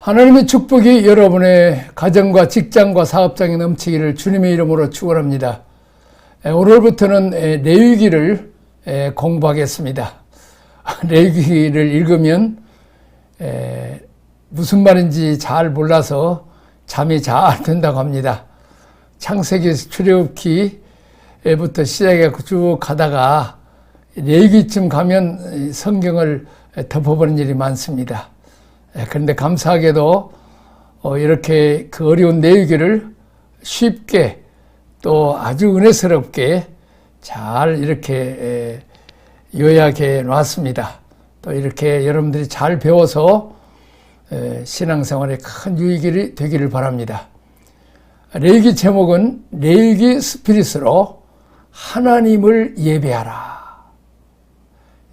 하나님의 축복이 여러분의 가정과 직장과 사업장에 넘치기를 주님의 이름으로 축원합니다. 오늘부터는 레위기를 공부하겠습니다. 레위기를 읽으면 무슨 말인지 잘 몰라서 잠이 잘 든다고 합니다. 창세기 출애굽기부터 시작해 쭉 가다가 레위기쯤 가면 성경을 덮어버리는 일이 많습니다. 그런데 감사하게도 이렇게 그 어려운 레위기를 쉽게 또 아주 은혜스럽게 잘 이렇게 요약해 놨습니다. 또 이렇게 여러분들이 잘 배워서 신앙생활에 큰 유익이 되기를 바랍니다. 레위기 제목은 레위기 스피릿으로 하나님을 예배하라.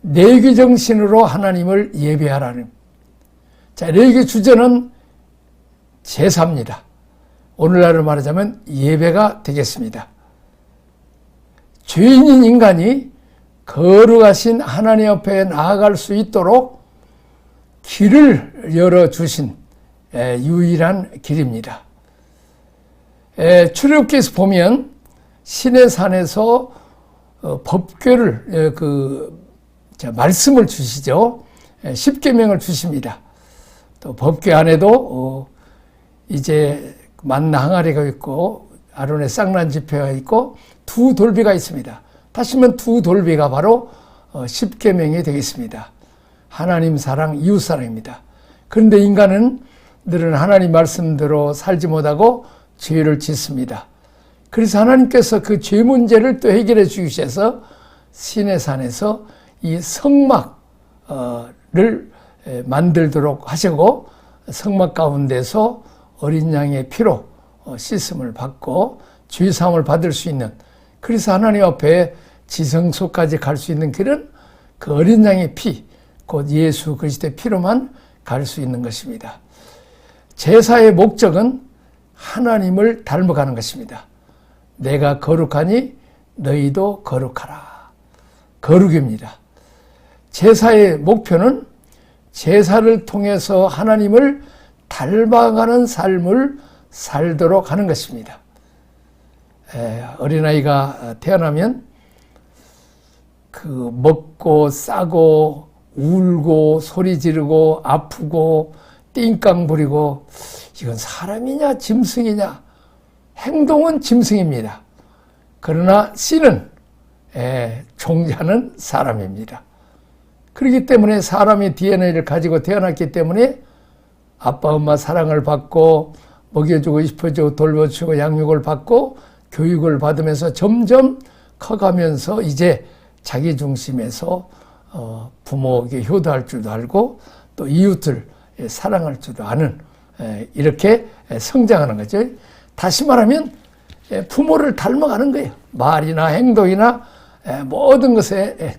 레위기 정신으로 하나님을 예배하라는. 자, 레위기 주제는 제사입니다. 오늘날로 말하자면 예배가 되겠습니다. 죄인인 인간이 거룩하신 하나님 앞에 나아갈 수 있도록 길을 열어주신 유일한 길입니다. 출애굽기에서 보면 시내산에서 법궤를 말씀을 주시죠. 십계명을 주십니다. 또 법궤 안에도 이제 만나 항아리가 있고 아론의 쌍난 지폐가 있고 두 돌비가 있습니다. 다시면 두 돌비가 바로 십계명이 되겠습니다. 하나님 사랑, 이웃 사랑입니다. 그런데 인간은 늘은 하나님 말씀대로 살지 못하고 죄를 짓습니다. 그래서 하나님께서 그 죄 문제를 또 해결해 주기 위해서 시내산에서 이 성막을 만들도록 하시고 성막 가운데서 어린 양의 피로 씻음을 받고 죄 사함을 받을 수 있는, 그래서 하나님 앞에 지성소까지 갈 수 있는 길은 그 어린 양의 피, 곧 예수 그리스도의 피로만 갈 수 있는 것입니다. 제사의 목적은 하나님을 닮아가는 것입니다. 내가 거룩하니 너희도 거룩하라. 거룩입니다. 제사의 목표는 제사를 통해서 하나님을 닮아가는 삶을 살도록 하는 것입니다. 어린아이가 태어나면 먹고 싸고 울고 소리 지르고 아프고 띵깡 부리고, 이건 사람이냐 짐승이냐? 행동은 짐승입니다. 그러나 씨는 종자는 사람입니다. 그렇기 때문에 사람의 DNA를 가지고 태어났기 때문에 아빠 엄마 사랑을 받고 먹여주고 싶어주고 돌봐주고 양육을 받고 교육을 받으면서 점점 커가면서 이제 자기 중심에서 부모에게 효도할 줄도 알고 또 이웃을 사랑할 줄도 아는, 이렇게 성장하는 거죠. 다시 말하면 부모를 닮아가는 거예요. 말이나 행동이나 모든 것에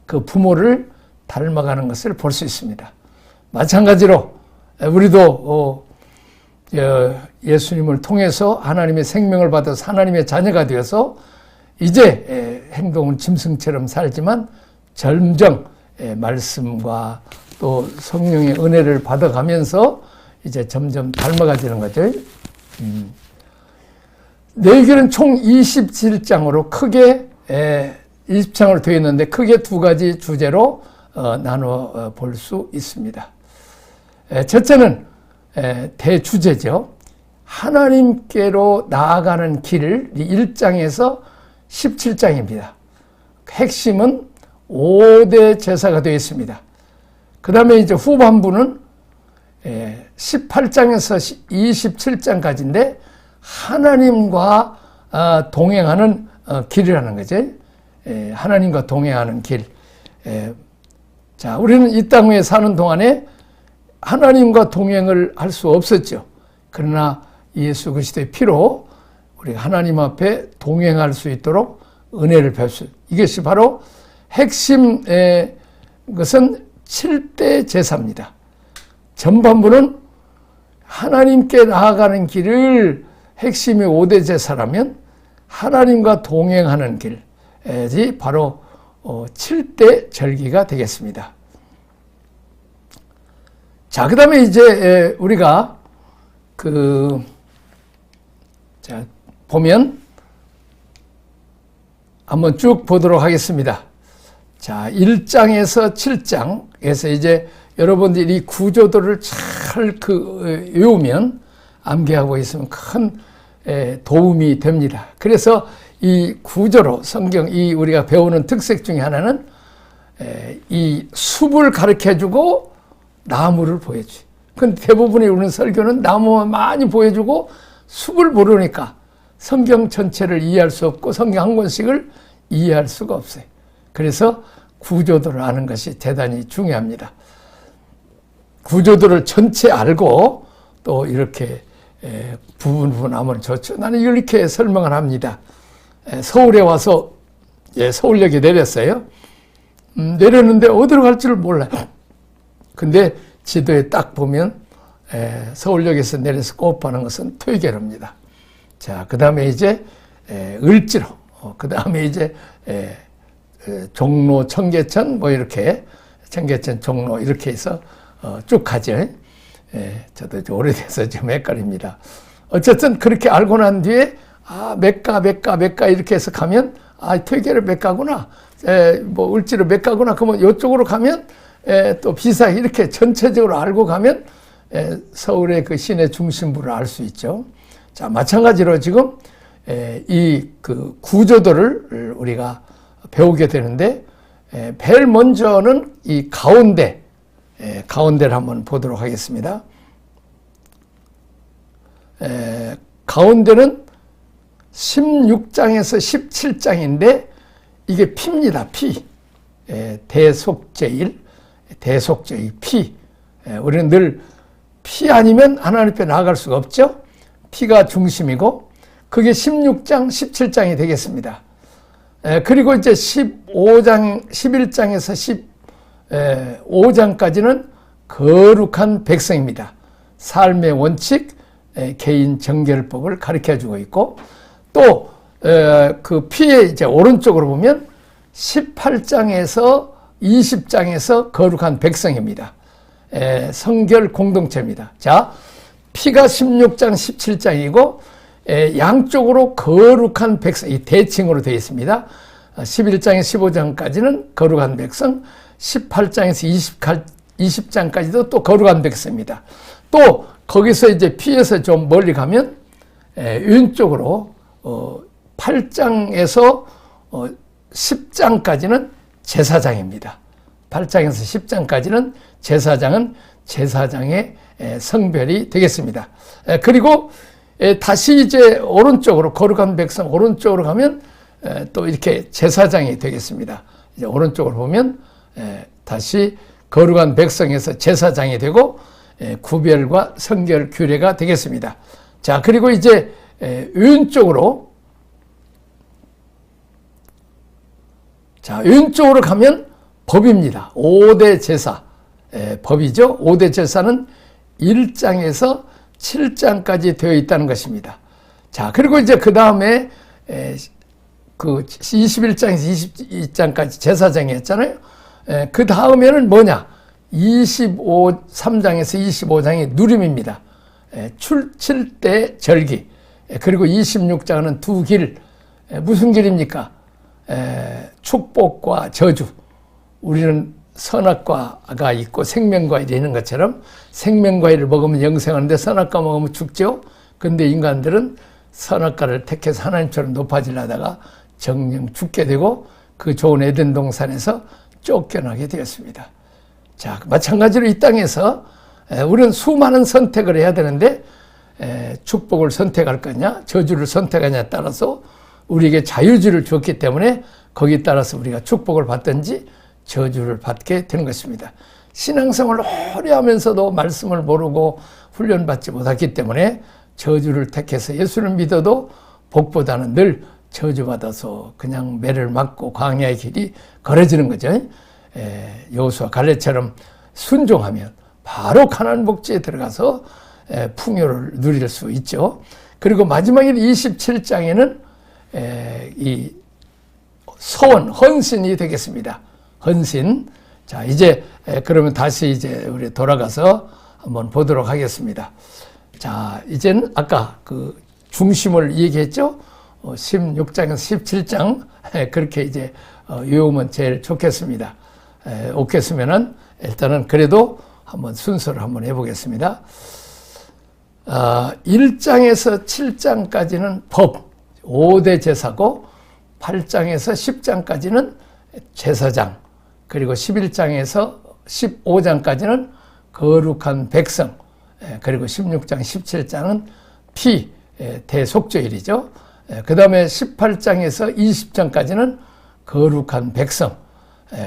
그 부모를 닮아가는 것을 볼 수 있습니다. 마찬가지로 우리도 예수님을 통해서 하나님의 생명을 받아서 하나님의 자녀가 되어서 이제 행동은 짐승처럼 살지만 점점 말씀과 또 성령의 은혜를 받아가면서 이제 점점 닮아가지는 거죠. 레위기는 총 27장으로 크게 20장으로 되어 있는데 크게 두 가지 주제로 나눠 볼 수 있습니다. 첫째는 대주제죠. 하나님께로 나아가는 길, 1장에서 17장입니다. 핵심은 5대 제사가 되어 있습니다. 그 다음에 이제 후반부는 18장에서 27장까지인데 하나님과 동행하는 길이라는 거죠. 하나님과 동행하는 길. 자, 우리는 이 땅 위에 사는 동안에 하나님과 동행을 할 수 없었죠. 그러나 예수 그리스도의 피로 우리가 하나님 앞에 동행할 수 있도록 은혜를 베풀, 이것이 바로 핵심의 것은 7대 제사입니다. 전반부는 하나님께 나아가는 길을 핵심이 5대 제사라면 하나님과 동행하는 길이 바로 7대 절기가 되겠습니다. 자, 그 다음에 이제 우리가 자, 보면 한번 쭉 보도록 하겠습니다. 자, 1장에서 7장에서 이제 여러분들이 이 구조도를 잘 외우면 암기하고 있으면 큰 도움이 됩니다. 그래서 이 구조로 성경 이 우리가 배우는 특색 중에 하나는 이 숲을 가르쳐주고 나무를 보여줘요. 근데 대부분의 우리는 설교는 나무만 많이 보여주고 숲을 모르니까 성경 전체를 이해할 수 없고 성경 한 권씩을 이해할 수가 없어요. 그래서 구조도를 아는 것이 대단히 중요합니다. 구조도를 전체 알고 또 이렇게 부분하면 좋죠. 나는 이렇게 설명을 합니다. 서울에 와서 서울역에 내렸어요. 내렸는데 어디로 갈지를 몰라요. 근데 지도에 딱 보면 서울역에서 내려서 곱하는 것은 퇴계로입니다. 자, 그 다음에 이제 을지로, 그 다음에 이제 종로, 청계천, 뭐 이렇게 청계천, 종로 이렇게 해서 쭉 가죠. 저도 좀 오래돼서 좀 헷갈립니다. 어쨌든 그렇게 알고 난 뒤에 몇가 이렇게 해서 가면 퇴계로 몇 가구나, 뭐 을지로 몇 가구나. 그러면 이쪽으로 가면 또 비사 이렇게 전체적으로 알고 가면 서울의 그 시내 중심부를 알 수 있죠. 자, 마찬가지로 지금 이 구조도를 우리가 배우게 되는데 제일 먼저는 이 가운데를 한번 보도록 하겠습니다. 가운데는 16장에서 17장인데 이게 피입니다. 피. 대속제일, 피. 우리는 늘 피 아니면 하나님 앞에 나아갈 수가 없죠. 피가 중심이고 그게 16장, 17장이 되겠습니다. 그리고 이제 11장에서 15장까지는 거룩한 백성입니다. 삶의 원칙, 개인 정결법을 가르쳐주고 있고 또 그 피의 이제 오른쪽으로 보면 18장에서 20장에서 거룩한 백성입니다. 성결 공동체입니다. 자, 피가 16장, 17장이고 양쪽으로 거룩한 백성, 이 대칭으로 되어 있습니다. 11장에서 15장까지는 거룩한 백성, 18장에서 20장까지도 또 거룩한 백성입니다. 또 거기서 이제 피에서 좀 멀리 가면 왼쪽으로 8장에서 10장까지는 제사장입니다. 8장에서 10장까지는 제사장은 제사장의 성별이 되겠습니다. 그리고 다시 이제 오른쪽으로 거룩한 백성 오른쪽으로 가면 또 이렇게 제사장이 되겠습니다. 이제 오른쪽으로 보면 다시 거룩한 백성에서 제사장이 되고 구별과 성결 규례가 되겠습니다. 자, 그리고 이제 왼쪽으로 왼쪽으로 가면 법입니다. 5대 제사 법이죠. 5대 제사는 1장에서 7장까지 되어 있다는 것입니다. 자, 그리고 이제 그 다음에 그 21장에서 22장까지 제사장이 했잖아요. 그 다음에는 뭐냐? 3장에서 25장이 누림입니다. 출칠대 절기. 그리고 26장은 두 길. 무슨 길입니까? 축복과 저주. 우리는 선악과가 있고 생명과일이 있는 것처럼 생명과일을 먹으면 영생하는데 선악과 먹으면 죽죠. 근데 인간들은 선악과를 택해서 하나님처럼 높아지려다가 정령 죽게 되고 그 좋은 에덴 동산에서 쫓겨나게 되었습니다. 자, 마찬가지로 이 땅에서 우리는 수많은 선택을 해야 되는데 축복을 선택할 거냐 저주를 선택하냐에 따라서 우리에게 자유주의를 줬기 때문에 거기에 따라서 우리가 축복을 받든지 저주를 받게 되는 것입니다. 신앙생활을 오래 하면서도 말씀을 모르고 훈련받지 못했기 때문에 저주를 택해서 예수를 믿어도 복보다는 늘 저주받아서 그냥 매를 맞고 광야의 길이 걸어지는 거죠. 여호수아 갈렙처럼 순종하면 바로 가나안 복지에 들어가서 풍요를 누릴 수 있죠. 그리고 마지막에 27장에는 이 서원, 헌신이 되겠습니다. 헌신. 자, 이제 그러면 다시 이제 우리 돌아가서 한번 보도록 하겠습니다. 자, 이제는 아까 그 중심을 얘기했죠? 16장에서 17장 그렇게 이제 외우면 제일 좋겠습니다. 없겠으면은 일단은 그래도 한번 순서를 한번 해보겠습니다. 1장에서 7장까지는 법, 5대 제사고 8장에서 10장까지는 제사장, 그리고 11장에서 15장까지는 거룩한 백성, 그리고 16장, 17장은 피, 대속죄일이죠. 그 다음에 18장에서 20장까지는 거룩한 백성,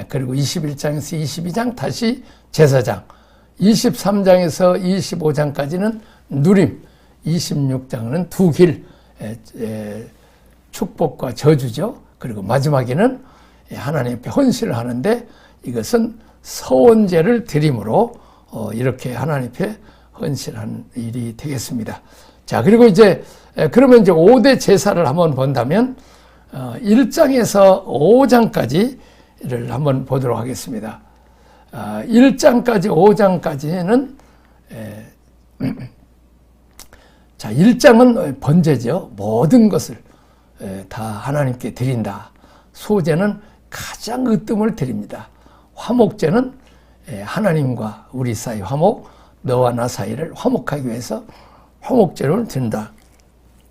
그리고 21장에서 22장 다시 제사장, 23장에서 25장까지는 누림, 26장은 두 길, 축복과 저주죠. 그리고 마지막에는 하나님 앞에 헌신을 하는데 이것은 서원제를 드림으로 이렇게 하나님 앞에 헌신한 일이 되겠습니다. 자, 그리고 이제 그러면 이제 5대 제사를 한번 본다면 1장에서 5장까지를 한번 보도록 하겠습니다. 1장까지 5장까지는 자, 1장은 번제죠. 모든 것을 다 하나님께 드린다. 소제는 가장 으뜸을 드립니다. 화목제는 하나님과 우리 사이 화목, 너와 나 사이를 화목하기 위해서 화목제를 드린다.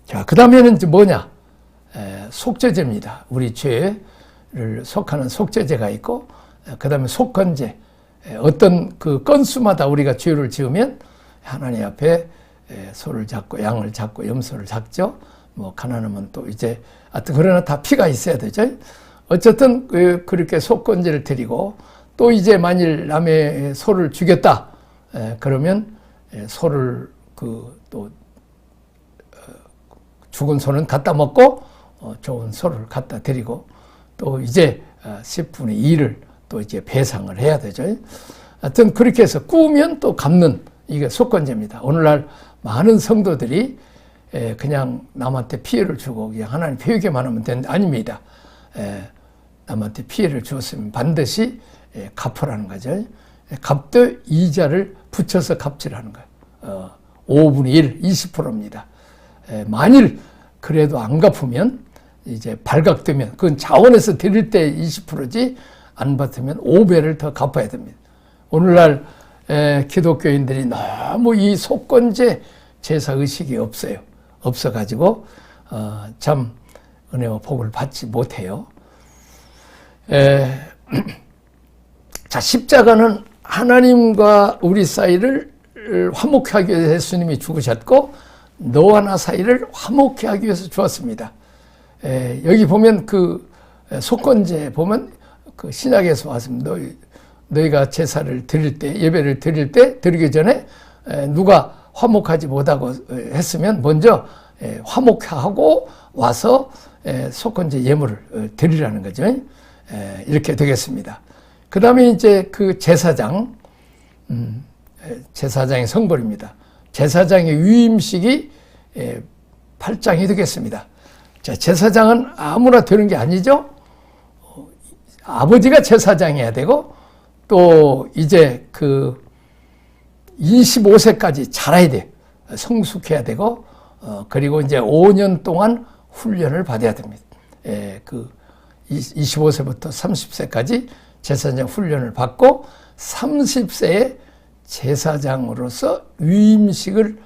자, 그 다음에는 이제 뭐냐? 속죄제입니다. 우리 죄를 속하는 속죄제가 있고, 그 다음에 속건제. 어떤 그 건수마다 우리가 죄를 지으면 하나님 앞에 소를 잡고 양을 잡고 염소를 잡죠. 뭐 가난하면 또 이제 하여튼 그러나 다 피가 있어야 되죠. 어쨌든 그렇게 속건제를 드리고 또 이제 만일 남의 소를 죽였다 그러면 소를 또 죽은 소는 갖다 먹고 좋은 소를 갖다 드리고 또 이제 10분의 2를 또 이제 배상을 해야 되죠. 하여튼 그렇게 해서 꾸면 또 갚는 이게 속건제입니다. 오늘날 많은 성도들이 그냥 남한테 피해를 주고 그냥 하나님 배우게만 하면 되는데 아닙니다. 남한테 피해를 주었으면 반드시 갚으라는 거죠. 갚되 이자를 붙여서 갚지라는 거예요. 5분의 1, 20%입니다. 만일 그래도 안 갚으면 이제 발각되면 그건 자원에서 드릴 때 20%지 안 받으면 5배를 더 갚아야 됩니다. 오늘날 기독교인들이 너무 이 속건제 제사 의식이 없어가지고 참 은혜와 복을 받지 못해요. 자, 십자가는 하나님과 우리 사이를 화목케 하기 위해서 예수님이 죽으셨고 너와 나 사이를 화목케 하기 위해서 주었습니다. 여기 보면 그 속건제 보면 그 신약에서 왔습니다. 너희가 제사를 드릴 때 예배를 드릴 때 드리기 전에 누가 화목하지 못하고 했으면 먼저 화목하고 와서 속건제 예물을 드리라는 거죠. 이렇게 되겠습니다. 그 다음에 이제 그 제사장, 제사장의 성벌입니다. 제사장의 위임식이 8장이 되겠습니다. 자, 제사장은 아무나 되는 게 아니죠. 아버지가 제사장이어야 되고 또 이제 그 25세까지 자라야 돼. 성숙해야 되고 그리고 이제 5년 동안 훈련을 받아야 됩니다. 그 25세부터 30세까지 제사장 훈련을 받고 30세에 제사장으로서 위임식을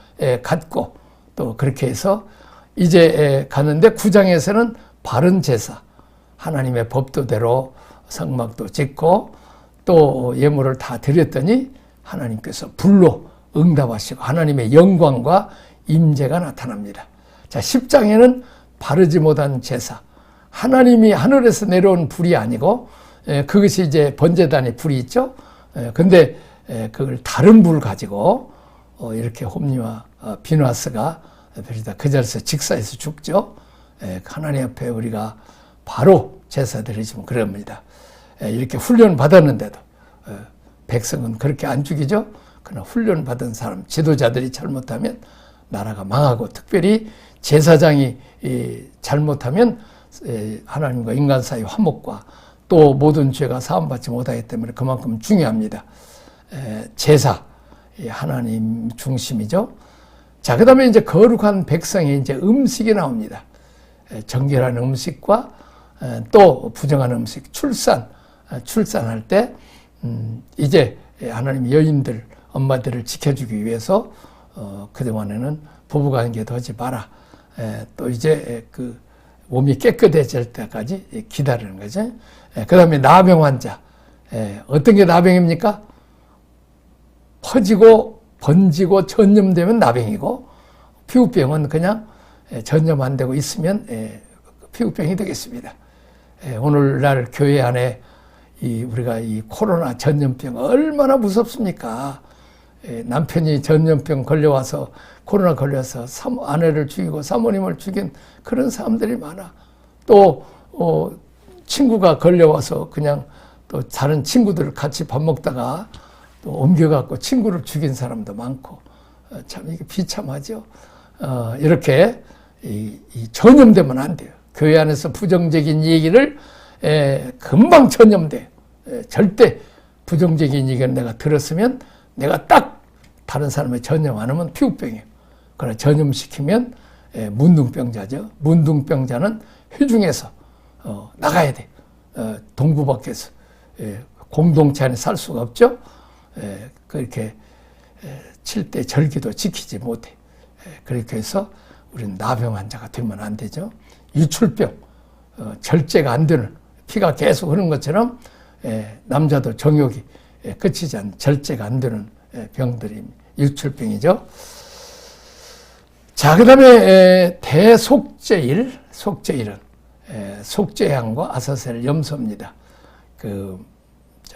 갖고 또 그렇게 해서 이제 가는데 9장에서는 바른 제사, 하나님의 법도대로 성막도 짓고 또 예물을 다 드렸더니 하나님께서 불로 응답하시고 하나님의 영광과 임재가 나타납니다. 자, 10장에는 바르지 못한 제사, 하나님이 하늘에서 내려온 불이 아니고 그것이 이제 번제단의 불이 있죠. 근데 그걸 다른 불 가지고 이렇게 홈리와 비누아스가 그 자리에서 직사해서 죽죠. 하나님 앞에 우리가 바로 제사 드리시면 그럽니다. 이렇게 훈련 받았는데도 백성은 그렇게 안 죽이죠. 그러나 훈련 받은 사람, 지도자들이 잘못하면 나라가 망하고 특별히 제사장이 잘못하면 하나님과 인간 사이 화목과 또 모든 죄가 사함받지 못하기 때문에 그만큼 중요합니다. 제사, 하나님 중심이죠. 자, 그 다음에 이제 거룩한 백성의 이제 음식이 나옵니다. 정결한 음식과 또 부정한 음식, 출산할 때, 이제 하나님 여인들, 엄마들을 지켜주기 위해서, 그동안에는 부부관계도 하지 마라. 또 이제 그 몸이 깨끗해질 때까지 기다리는 거죠. 그 다음에 나병 환자. 어떤 게 나병입니까? 퍼지고 번지고 전염되면 나병이고, 피부병은 그냥 전염 안 되고 있으면 피부병이 되겠습니다. 오늘날 교회 안에 우리가 이 코로나 전염병 얼마나 무섭습니까? 남편이 전염병 걸려와서 코로나 걸려서 아내를 죽이고 사모님을 죽인 그런 사람들이 많아. 또 친구가 걸려와서 그냥 또 다른 친구들 같이 밥 먹다가 또 옮겨갖고 친구를 죽인 사람도 많고, 참 이게 비참하죠. 이렇게 전염되면 안 돼요. 교회 안에서 부정적인 얘기를 금방 전염돼. 절대 부정적인 얘기를 내가 들었으면 내가 딱 다른 사람의 전염 안 하면 피부병이에요. 그러나 전염시키면 문둥병자죠. 문둥병자는 회중에서 나가야 돼. 동구 밖에서 공동체 안에 살 수가 없죠. 그렇게 7대 절기도 지키지 못해. 그렇게 해서 우리는 나병 환자가 되면 안 되죠. 유출병, 절제가 안 되는, 피가 계속 흐르는 것처럼 남자도 정욕이 그치지 않는, 절제가 안 되는 병들이 유출병이죠. 자, 그 다음에 대속죄일, 속죄일은 속죄양과 아사셀 염소입니다. 그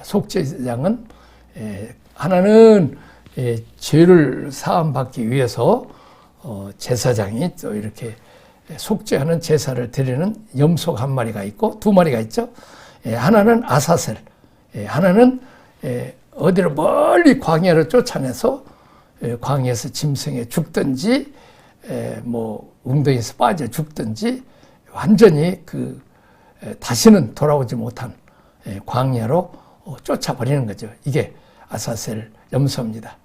속죄양은 하나는 죄를 사함받기 위해서 제사장이 또 이렇게 속죄하는 제사를 드리는 염소가 한 마리가 있고 두 마리가 있죠. 하나는 아사셀, 하나는 어디로 멀리 광야로 쫓아내서 광야에서 짐승에 죽든지 뭐 웅덩이에서 빠져 죽든지 완전히 다시는 돌아오지 못한 광야로 쫓아버리는 거죠. 이게 아사셀 염소입니다.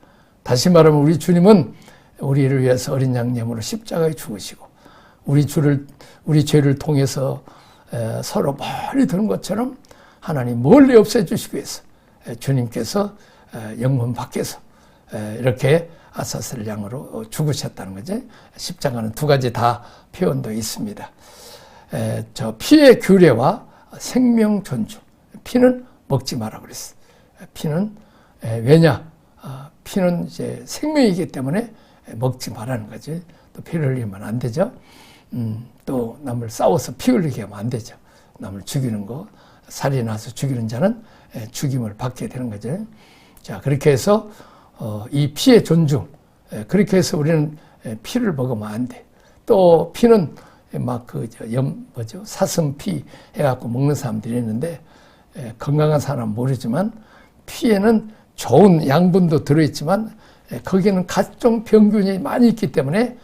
다시 말하면 우리 주님은 우리를 위해서 어린 양념으로 십자가에 죽으시고 우리 죄를 통해서 서로 멀리 드는 것처럼 하나님 멀리 없애주시기 위해서 주님께서 영문 밖에서 이렇게 아사셀 양으로 죽으셨다는 거죠. 십자가는 두 가지 다 표현도 있습니다. 저 피의 규례와 생명 존중. 피는 먹지 마라 그랬어. 피는 왜냐? 피는 이제 생명이기 때문에 먹지 말라는 거지. 또 피를 흘리면 안 되죠. 또 남을 싸워서 피 흘리게 하면 안 되죠. 남을 죽이는 거, 살인해서 죽이는 자는 죽임을 받게 되는 거죠. 자, 그렇게 해서 이 피의 존중, 그렇게 해서 우리는 피를 먹으면 안 돼. 또 피는 막 사슴피 해갖고 먹는 사람들이 있는데 건강한 사람은 모르지만 피에는 좋은 양분도 들어있지만 거기에는 각종 병균이 많이 있기 때문에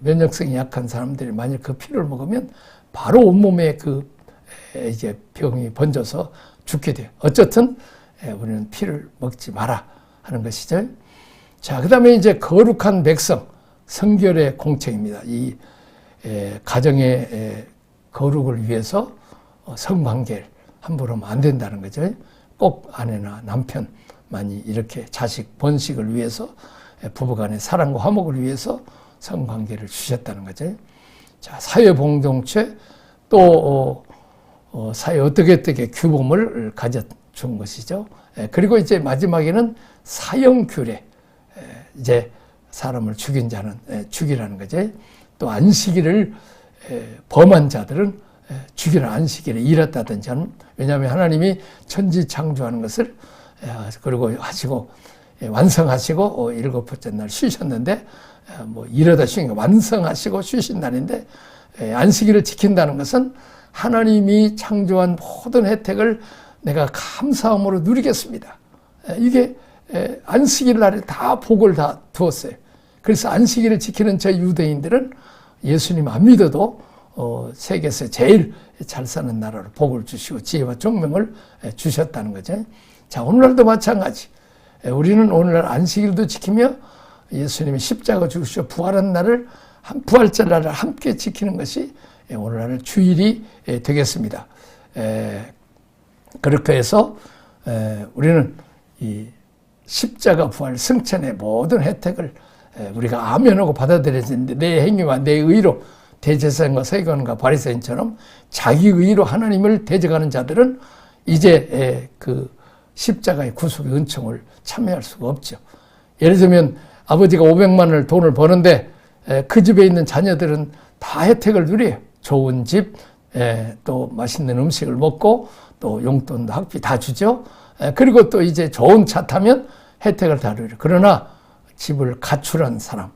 면역성이 약한 사람들이 만약 그 피를 먹으면 바로 온몸에 이제 병이 번져서 죽게 돼요. 어쨌든 우리는 피를 먹지 마라 하는 것이죠. 자, 그 다음에 이제 거룩한 백성, 성결의 공책입니다. 이 가정의 거룩을 위해서 성관계를 함부로 하면 안 된다는 거죠. 꼭 아내나 남편만이 이렇게 자식 번식을 위해서 부부간의 사랑과 화목을 위해서 성관계를 주셨다는 거죠. 자, 사회공동체 또 사회 어떻게 규범을 가져준 것이죠. 그리고 이제 마지막에는 사형규례, 이제 사람을 죽인 자는 죽이라는 거죠. 또 안식일을 범한 자들은 죽이라, 안식일에 일했다든지 하는, 왜냐하면 하나님이 천지 창조하는 것을 그리고 하시고 완성하시고 일곱째 날 쉬셨는데 뭐 일하다 쉬는 거 완성하시고 쉬신 날인데 안식일을 지킨다는 것은 하나님이 창조한 모든 혜택을 내가 감사함으로 누리겠습니다. 이게 안식일 날에 다 복을 다 두었어요. 그래서 안식일을 지키는 저희 유대인들은 예수님 안 믿어도 세계에서 제일 잘 사는 나라로 복을 주시고 지혜와 총명을 주셨다는 거죠. 자, 오늘날도 마찬가지. 우리는 오늘날 안식일도 지키며 예수님이 십자가 죽으시고 부활한 날을 부활절 날을 함께 지키는 것이 오늘날 주일이 되겠습니다. 그렇게 해서 우리는 이 십자가 부활 승천의 모든 혜택을 우리가 아멘하고 받아들여지는데, 내 행위와 내 의로 대제사장과 서기관과 바리새인처럼 자기 의로 하나님을 대적하는 자들은 이제 그 십자가의 구속의 은총을 참여할 수가 없죠. 예를 들면 아버지가 500만 원을 돈을 버는데 그 집에 있는 자녀들은 다 혜택을 누려요. 좋은 집, 또 맛있는 음식을 먹고 또 용돈도 학비 다 주죠. 그리고 또 이제 좋은 차 타면 혜택을 다 누려요. 그러나 집을 가출한 사람,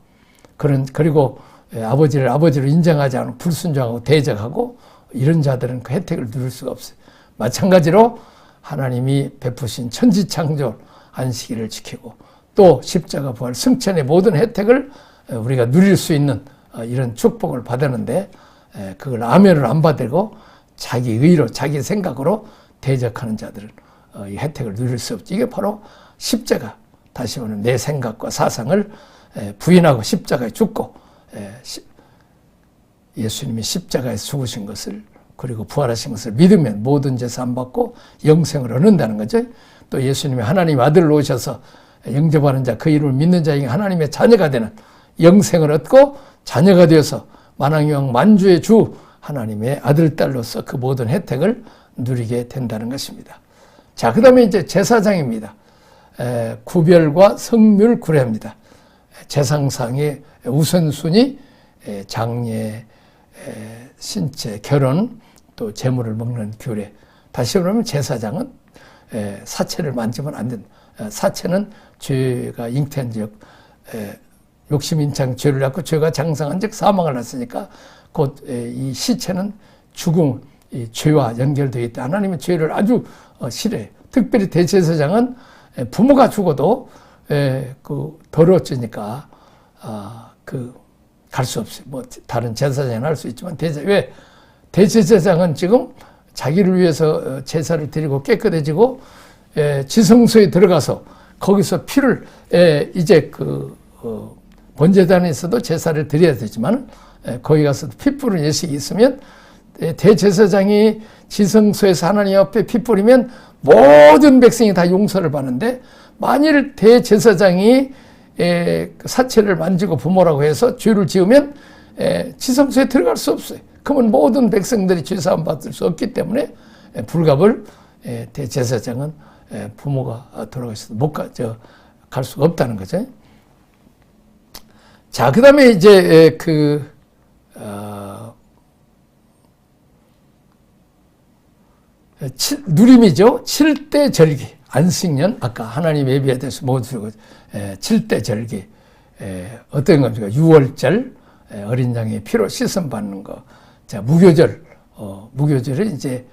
그리고 아버지를 아버지로 인정하지 않고 불순종하고 대적하고 이런 자들은 그 혜택을 누릴 수가 없어요. 마찬가지로 하나님이 베푸신 천지창조 안식일을 지키고 또 십자가 부활 승천의 모든 혜택을 우리가 누릴 수 있는 이런 축복을 받았는데, 그걸 아멘을 안 받고 자기 의로 자기 생각으로 대적하는 자들은 이 혜택을 누릴 수 없죠. 이게 바로 십자가, 다시 말하면 내 생각과 사상을 부인하고 십자가에 죽고 예수님이 십자가에서 죽으신 것을 그리고 부활하신 것을 믿으면 모든 죄 사함받고 영생을 얻는다는 거죠. 또 예수님이 하나님 아들로 오셔서 영접하는 자, 그 이름을 믿는 자에게 하나님의 자녀가 되는 영생을 얻고 자녀가 되어서 만왕의 만주의 주 하나님의 아들, 딸로서 그 모든 혜택을 누리게 된다는 것입니다. 자, 그 다음에 이제 제사장입니다. 구별과 성묘를 구례합니다. 제상상의 우선순위, 장례, 신체, 결혼, 또 재물을 먹는 규례. 다시 말하면 제사장은 사체를 만지면 안 된다. 사체는 죄가 잉태한 즉 욕심인창 죄를 낳고 죄가 장성한 즉 사망을 했으니까 곧 이 시체는 죽음, 이 죄와 연결되어 있다. 하나님은 죄를 아주 싫어해요. 특별히 대제사장은 부모가 죽어도 그 더러워지니까 갈 수 없어요. 뭐 다른 제사장은 할 수 있지만 왜 대제사장은 지금 자기를 위해서 제사를 드리고 깨끗해지고 지성소에 들어가서 거기서 피를 이제 번제단에서도 제사를 드려야 되지만 거기 가서 피 뿌린 예식이 있으면 대제사장이 지성소에서 하나님 앞에 피 뿌리면 모든 백성이 다 용서를 받는데, 만일 대제사장이 사체를 만지고 부모라고 해서 죄를 지으면 지성소에 들어갈 수 없어요. 그러면 모든 백성들이 죄사함 받을 수 없기 때문에 불갑을 대제사장은 부모가 돌아가셔도 갈 수가 없다는 거죠. 자, 그 다음에 이제 누림이죠. 7대 절기. 안식년, 아까 하나님 예비에 대해서 모두 7대 절기. 어떤 겁니까? 6월절, 어린 양의 피로 씻음 받는 거. 자, 무교절. 무교절은 이제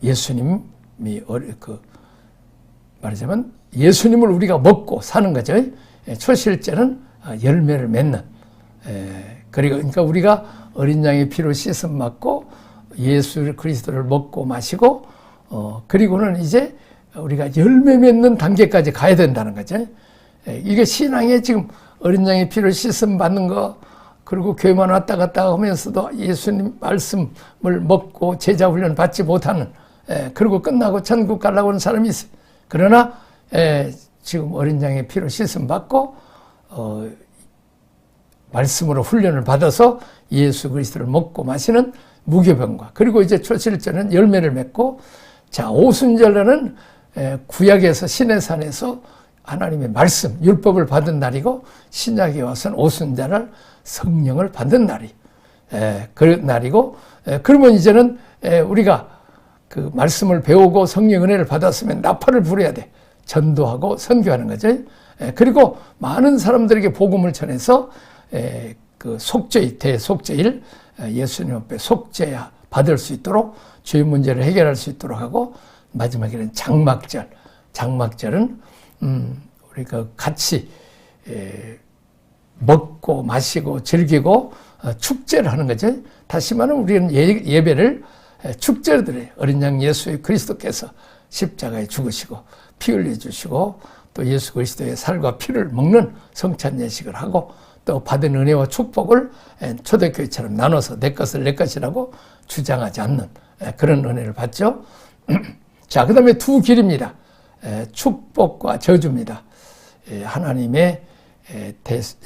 예수님이 말하자면 예수님을 우리가 먹고 사는 거죠. 초실절은 열매를 맺는. 그러니까 우리가 어린 양의 피로 씻음 받고 예수 그리스도를 먹고 마시고 그리고는 이제 우리가 열매 맺는 단계까지 가야 된다는 거죠. 이게 신앙에 지금 어린 양의 피로 씻음 받는 거, 그리고 교회만 왔다 갔다 하면서도 예수님 말씀을 먹고 제자 훈련 받지 못하는, 그리고 끝나고 천국 가려고 하는 사람이 있어요. 그러나 지금 어린 양의 피로 씻음 받고 말씀으로 훈련을 받아서 예수 그리스도를 먹고 마시는 무교병과, 그리고 이제 초실절은 열매를 맺고, 자, 오순절은 구약에서 시내산에서 하나님의 말씀, 율법을 받은 날이고, 신약에 와서는 오순절을 성령을 받는 날이, 그 날이고, 그러면 이제는 우리가 그 말씀을 배우고 성령 은혜를 받았으면 나팔을 불어야 돼. 전도하고 선교하는 거죠. 그리고 많은 사람들에게 복음을 전해서 그 속죄일, 대속죄일, 예수님 앞에 속죄 받을 수 있도록 죄 문제를 해결할 수 있도록 하고, 마지막에는 장막절. 장막절은 우리가 같이 먹고 마시고 즐기고 축제를 하는 거죠. 다시 말하면 우리는 예배를 축제로 드려요. 어린 양 예수 그리스도께서 십자가에 죽으시고 피 흘려주시고 또 예수 그리스도의 살과 피를 먹는 성찬 예식을 하고 또 받은 은혜와 축복을 초대교회처럼 나눠서 내 것을 내 것이라고 주장하지 않는 그런 은혜를 받죠. 자, 그 다음에 두 길입니다. 축복과 저주입니다. 하나님의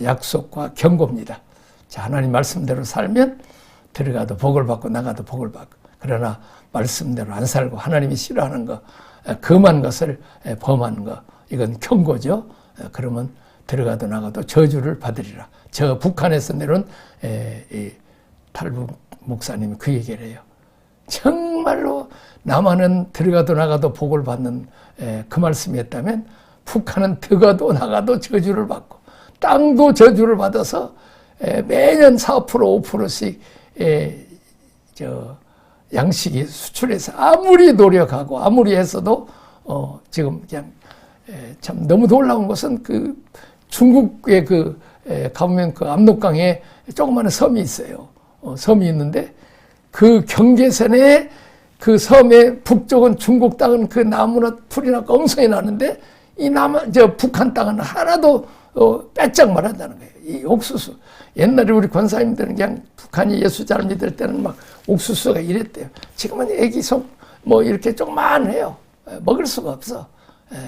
약속과 경고입니다. 자, 하나님 말씀대로 살면 들어가도 복을 받고 나가도 복을 받고, 그러나 말씀대로 안 살고 하나님이 싫어하는 거, 금한 것을 범하는 거, 이건 경고죠. 그러면 들어가도 나가도 저주를 받으리라. 저 북한에서 내려온 탈북 목사님이 그 얘기를 해요. 정말로 남한은 들어가도 나가도 복을 받는 그 말씀이었다면 북한은 들어가도 나가도 저주를 받고 땅도 저주를 받아서 매년 4%, 5%씩 양식이 수출해서 아무리 노력하고 아무리 했어도 지금 그냥 참 너무 놀라운 것은 그 중국의 가보면 그 압록강에 조그마한 섬이 있어요. 섬이 있는데 그 경계선에 그 섬의 북쪽은 중국 땅은 그 나무나 풀이나 엉성이 나는데 북한 땅은 하나도 빼짝 말한다는 거예요. 이 옥수수. 옛날에 우리 권사님들은 그냥 북한이 예수 잘 믿을 때는 막 옥수수가 이랬대요. 지금은 애기 속 이렇게 조그만해요. 먹을 수가 없어.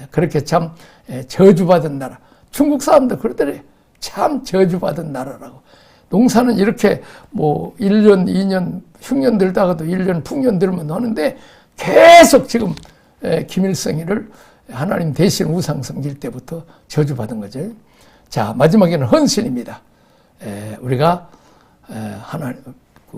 그렇게 참 저주받은 나라. 중국 사람도 그러더래요. 참 저주받은 나라라고. 농사는 이렇게 1년, 2년, 흉년 들다가도 1년, 풍년 들면 하는데 계속 지금 김일성이를 하나님 대신 우상 섬길 때부터 저주받은 거죠. 자, 마지막에는 헌신입니다. 우리가 하나님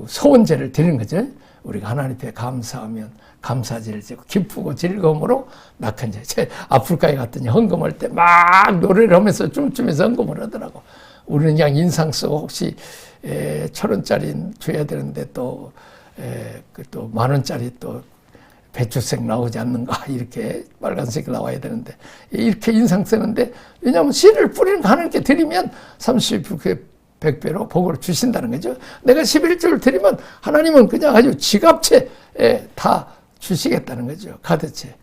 소원제를 드리는 거죠. 우리가 하나님 앞에 감사하면 감사제를 지고 기쁘고 즐거움으로 낙헌제. 제 아프리카에 갔더니 헌금할 때 막 노래를 하면서 춤추면서 헌금을 하더라고. 우리는 그냥 인상 쓰고 혹시 1,000원짜리 줘야 되는데 또 10,000원짜리 또 배추색 나오지 않는가, 이렇게 빨간색이 나와야 되는데 이렇게 인상 쓰는데, 왜냐하면 씨를 뿌리는 거 하나님께 드리면 100배로 복을 주신다는 거죠. 내가 11조를 드리면 하나님은 그냥 아주 지갑채 다 주시겠다는 거죠. 가득채.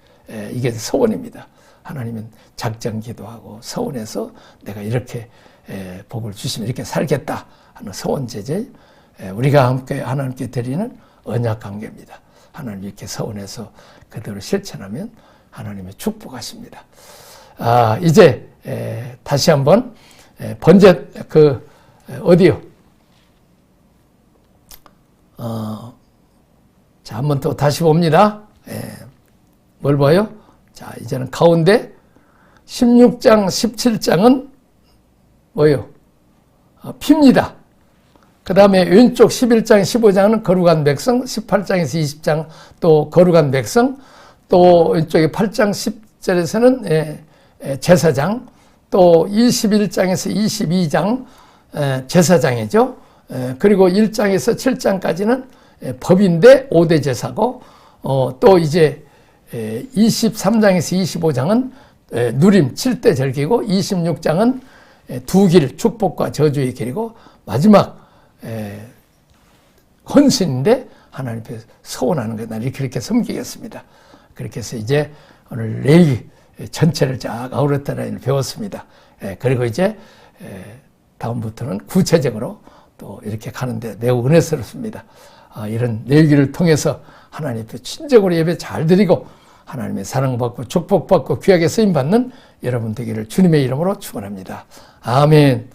이게 소원입니다. 하나님은 작정 기도하고 서원해서 내가 이렇게 복을 주시면 이렇게 살겠다 하는 소원제제. 우리가 함께 하나님께 드리는 언약 관계입니다. 하나님 이렇게 서원해서 그대로 실천하면 하나님의 축복하십니다. 이제 다시 한번 번제 어디요? 자, 한번 또 다시 봅니다. 뭘 봐요? 자, 이제는 가운데 16장, 17장은 뭐요? 피입니다. 그 다음에 왼쪽 11장, 15장은 거룩한 백성, 18장에서 20장 또 거룩한 백성, 또 왼쪽에 8장, 10절에서는 제사장, 또 21장에서 22장 제사장이죠. 그리고 1장에서 7장까지는 법인데 5대 제사고, 또 이제 23장에서 25장은 누림 7대 절기고, 26장은 두 길, 축복과 저주의 길이고, 마지막 헌신인데 하나님 앞에 소원하는 것, 난 이렇게 섬기겠습니다. 그렇게 해서 이제 오늘 레위기 전체를 쫙 아우르타라인을 배웠습니다. 그리고 이제 다음부터는 구체적으로 또 이렇게 가는데 매우 은혜스럽습니다. 이런 레위기를 통해서 하나님 앞에 친정으로 예배 잘 드리고 하나님의 사랑받고 축복받고 귀하게 쓰임받는 여러분 되기를 주님의 이름으로 축원합니다. 아멘.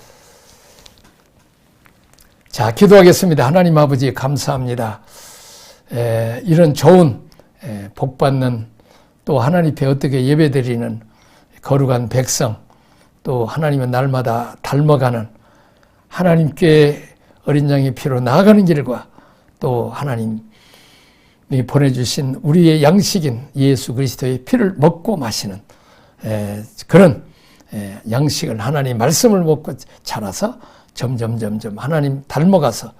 자, 기도하겠습니다. 하나님 아버지 감사합니다. 이런 좋은 복받는, 또 하나님 앞에 어떻게 예배드리는 거룩한 백성, 또 하나님은 날마다 닮아가는 하나님께 어린 양의 피로 나아가는 길과, 또 하나님이 보내주신 우리의 양식인 예수 그리스도의 피를 먹고 마시는 그런 양식을, 하나님 말씀을 먹고 자라서 점점 하나님 닮아가서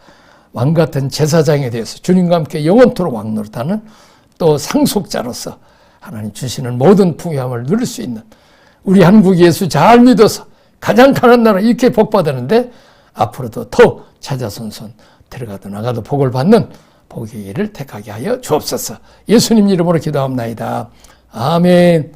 왕같은 제사장이 되어서 주님과 함께 영원토록 왕노릇하는 또 상속자로서 하나님 주시는 모든 풍요함을 누릴 수 있는 우리 한국 예수 잘 믿어서 가장 가난한 나라 이렇게 복받았는데 앞으로도 더 찾아선선 들어가도 나가도 복을 받는 복의 길을 택하게 하여 주옵소서. 예수님 이름으로 기도합나이다. 아멘.